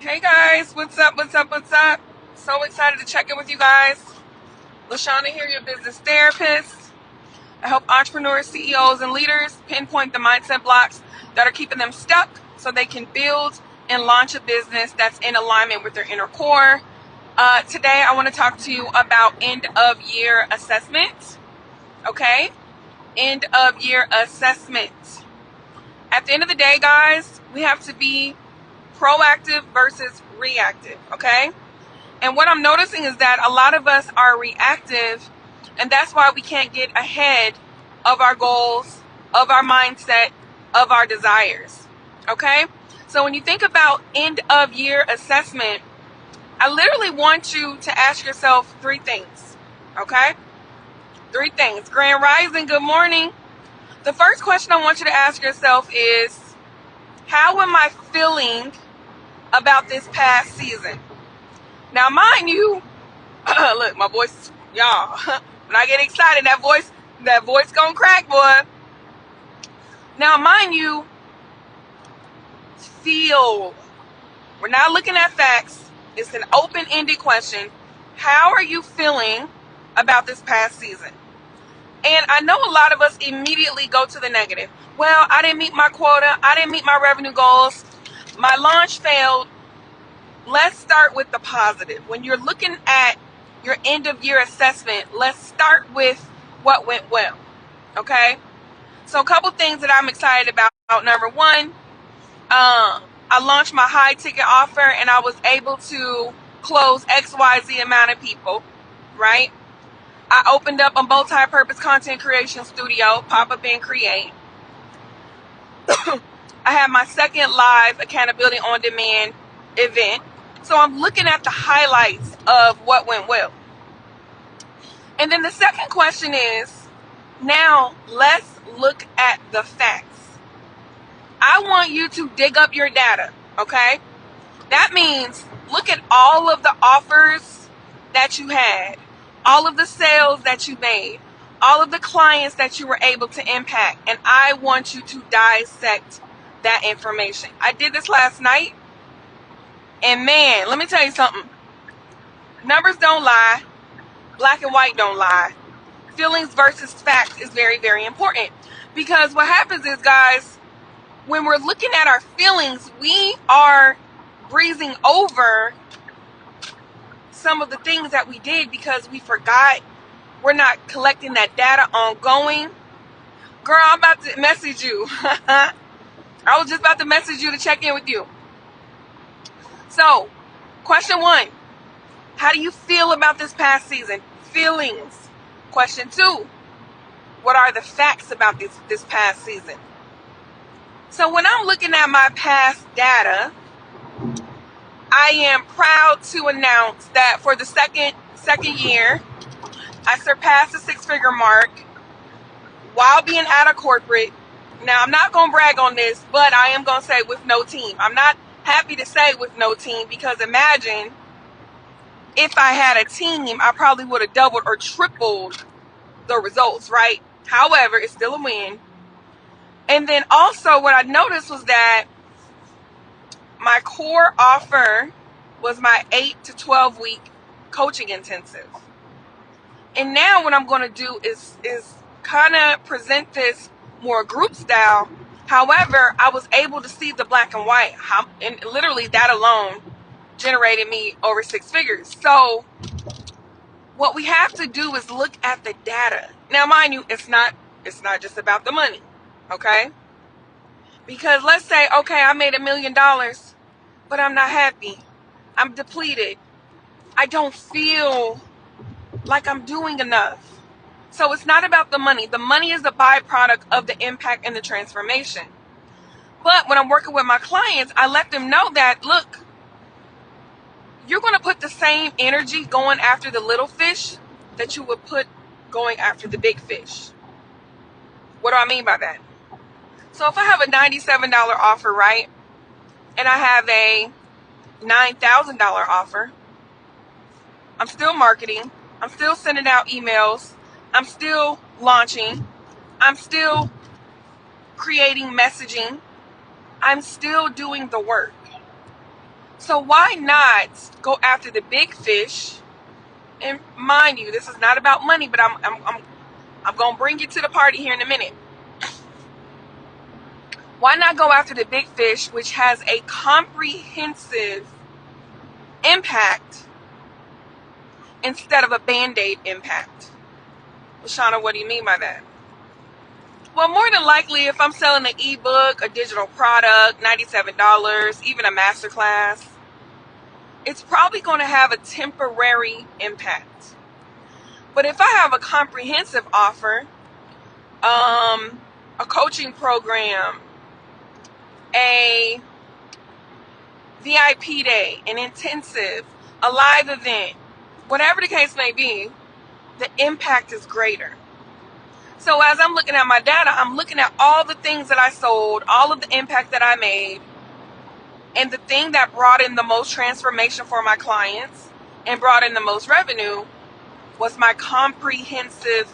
Hey guys, what's up? What's up? What's up? So excited to check in with you guys. LaShawna here, your business therapist. I help entrepreneurs, CEOs, and leaders pinpoint the mindset blocks that are keeping them stuck so they can build and launch a business that's in alignment with their inner core. Today, I want to talk to you about end of year assessment. Okay? End of year assessment. At the end of the day, guys, we have to be proactive versus reactive, okay? And what I'm noticing is that a lot of us are reactive, and that's why we can't get ahead of our goals, of our mindset, of our desires, okay? So when you think about end of year assessment, I literally want you to ask yourself three things, okay? Three things. Grand Rising, good morning. The first question I want you to ask yourself is, how am I feeling about this past season? Now, mind you, look, my voice, y'all, when I get excited, that voice gonna crack, boy. Now, mind you, feel. We're not looking at facts. It's an open-ended question. How are you feeling about this past season? And I know a lot of us immediately go to the negative. Well, I didn't meet my quota. I didn't meet my revenue goals. My launch failed. Let's start with the positive. When you're looking at your end of year assessment, let's start with what went well. Okay? So a couple things that I'm excited about. Number one, I launched my high ticket offer and I was able to close XYZ amount of people, right? I opened up a multi-purpose content creation studio, Pop Up and Create. I had my second live accountability on demand event. So I'm looking at the highlights of what went well. And then the second question is, now let's look at the facts. I want you to dig up your data, okay? That means look at all of the offers that you had, all of the sales that you made, all of the clients that you were able to impact, and I want you to dissect that information. I did this last night, and man, let me tell you something. Numbers don't lie. Black and white don't lie. Feelings versus facts is very, very important. Because what happens is, guys, when we're looking at our feelings, we are breezing over some of the things that we did because we forgot. We're not collecting that data ongoing. Girl, I'm about to message you. I was just about to message you to check in with you. So, question one, how do you feel about this past season? Feelings. Question two, what are the facts about this past season? So when I'm looking at my past data, I am proud to announce that for the second year, I surpassed the six-figure mark while being out of corporate. Now, I'm not going to brag on this, but I am going to say with no team. I'm not happy to say with no team because imagine if I had a team, I probably would have doubled or tripled the results, right? However, it's still a win. And then also what I noticed was that my core offer was my 8 to 12 week coaching intensive. And now what I'm going to do is kind of present this more group style. However, I was able to see the black and white, and literally that alone generated me over six figures. So what we have to do is look at the data. Now, mind you, it's not just about the money, okay? Because let's say, okay, I made $1 million, but I'm not happy. I'm depleted. I don't feel like I'm doing enough. So it's not about the money. The money is the byproduct of the impact and the transformation. But when I'm working with my clients, I let them know that, look, you're going to put the same energy going after the little fish that you would put going after the big fish. What do I mean by that? So if I have a $97 offer, right, and I have a $9,000 offer, I'm still marketing. I'm still sending out emails. I'm still launching. I'm still creating messaging. I'm still doing the work. So why not go after the big fish? And mind you, this is not about money, but I'm gonna bring you to the party here in a minute. Why not go after the big fish, which has a comprehensive impact instead of a band-aid impact? Lashana, what do you mean by that? Well, more than likely, if I'm selling an ebook, a digital product, $97, even a masterclass, it's probably going to have a temporary impact. But if I have a comprehensive offer, a coaching program, a VIP day, an intensive, a live event, whatever the case may be, the impact is greater. So as I'm looking at my data, I'm looking at all the things that I sold, all of the impact that I made, and the thing that brought in the most transformation for my clients and brought in the most revenue was my comprehensive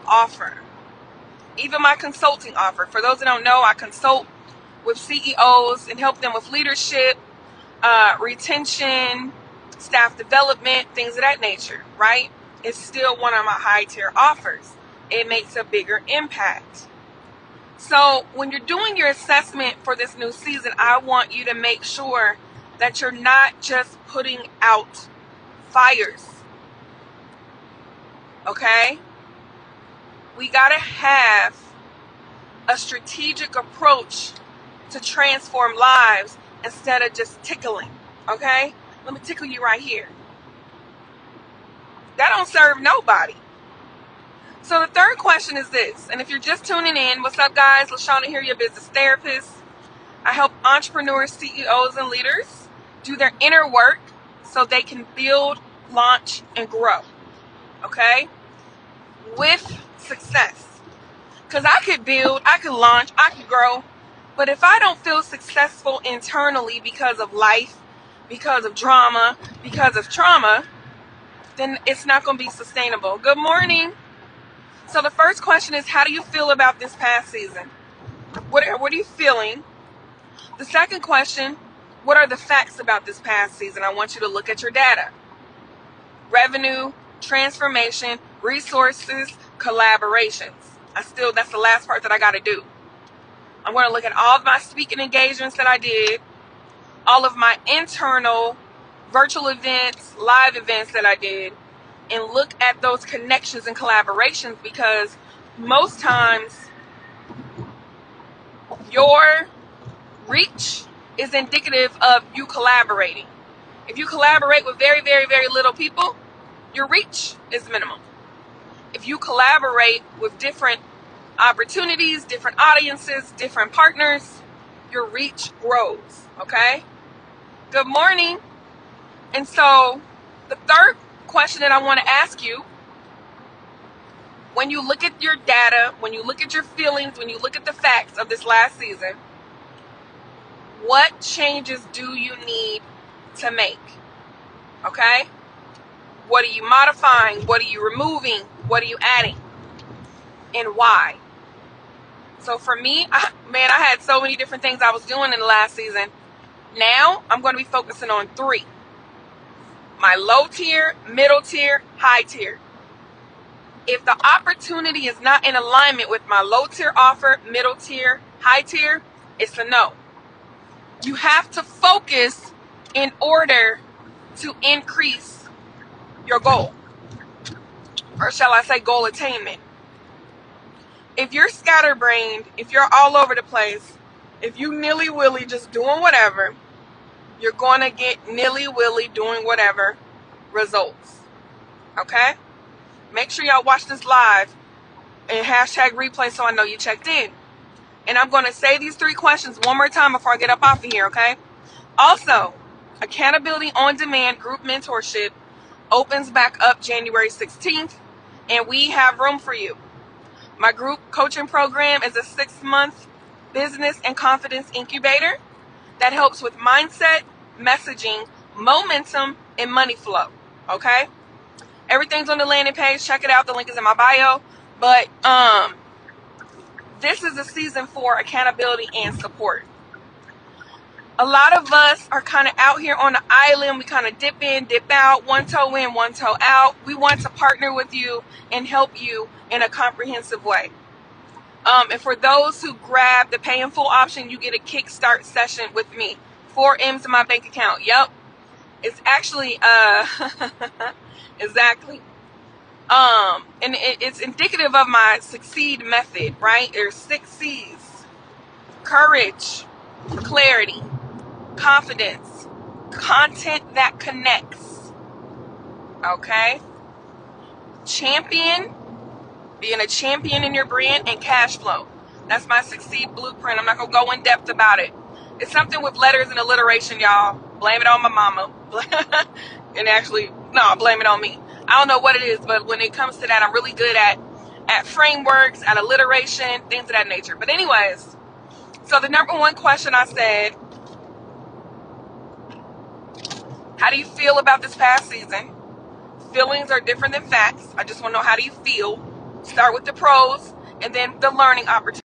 offer. Even my consulting offer. For those that don't know, I consult with CEOs and help them with leadership, retention, staff development, things of that nature, right? It's still one of my high tier offers. It makes a bigger impact. So when you're doing your assessment for this new season, I want you to make sure that you're not just putting out fires. Okay? We got to have a strategic approach to transform lives instead of just tickling. Okay? Let me tickle you right here. That don't serve nobody. So the third question is this, and if you're just tuning in, what's up guys? Lashana here, your business therapist. I help entrepreneurs, CEOs, and leaders do their inner work so they can build, launch, and grow, okay? With success. Because I could build, I could launch, I could grow, but if I don't feel successful internally because of life, because of drama, because of trauma, then it's not going to be sustainable. Good morning. So the first question is, how do you feel about this past season? What are you feeling? The second question, what are the facts about this past season? I want you to look at your data. Revenue, transformation, resources, collaborations. That's the last part that I got to do. I'm going to look at all of my speaking engagements that I did, all of my internal virtual events, live events that I did, and look at those connections and collaborations, because most times your reach is indicative of you collaborating. If you collaborate with very, very, very little people, your reach is minimum. If you collaborate with different opportunities, different audiences, different partners, your reach grows, okay? Good morning. And so the third question that I want to ask you, when you look at your data, when you look at your feelings, when you look at the facts of this last season, what changes do you need to make? Okay? What are you modifying? What are you removing? What are you adding? And why? So for me, I had so many different things I was doing in the last season. Now I'm going to be focusing on 3. My low tier, middle tier, high tier. If the opportunity is not in alignment with my low tier offer, middle tier, high tier, it's a no. You have to focus in order to increase your goal. Or shall I say goal attainment. If you're scatterbrained, if you're all over the place, if you nilly-willy just doing whatever, you're going to get nilly-willy doing whatever results. Okay? Make sure y'all watch this live and hashtag replay so I know you checked in. And I'm going to say these 3 questions one more time before I get up off of here, okay? Also, Accountability on Demand group mentorship opens back up January 16th, and we have room for you. My group coaching program is a 6-month business and confidence incubator that helps with mindset, messaging, momentum, and money flow, okay? Everything's on the landing page. Check it out. The link is in my bio. But this is a season for accountability and support. A lot of us are kind of out here on the island. We kind of dip in, dip out, one toe in, one toe out. We want to partner with you and help you in a comprehensive way. And for those who grab the pay in full option, you get a kickstart session with me. 4 M's in my bank account. Yep. It's actually, exactly. And it's indicative of my succeed method, right? There's 6 C's: courage, clarity, confidence, content that connects. Okay? Champion, being a champion in your brand, and cash flow. That's my succeed blueprint. I'm not going to go in depth about it. It's something with letters and alliteration, y'all. Blame it on my mama. And actually, no, blame it on me. I don't know what it is, but when it comes to that, I'm really good at frameworks, at alliteration, things of that nature. But anyways, so the number one question I said, how do you feel about this past season? Feelings are different than facts. I just want to know, how do you feel? Start with the pros and then the learning opportunities.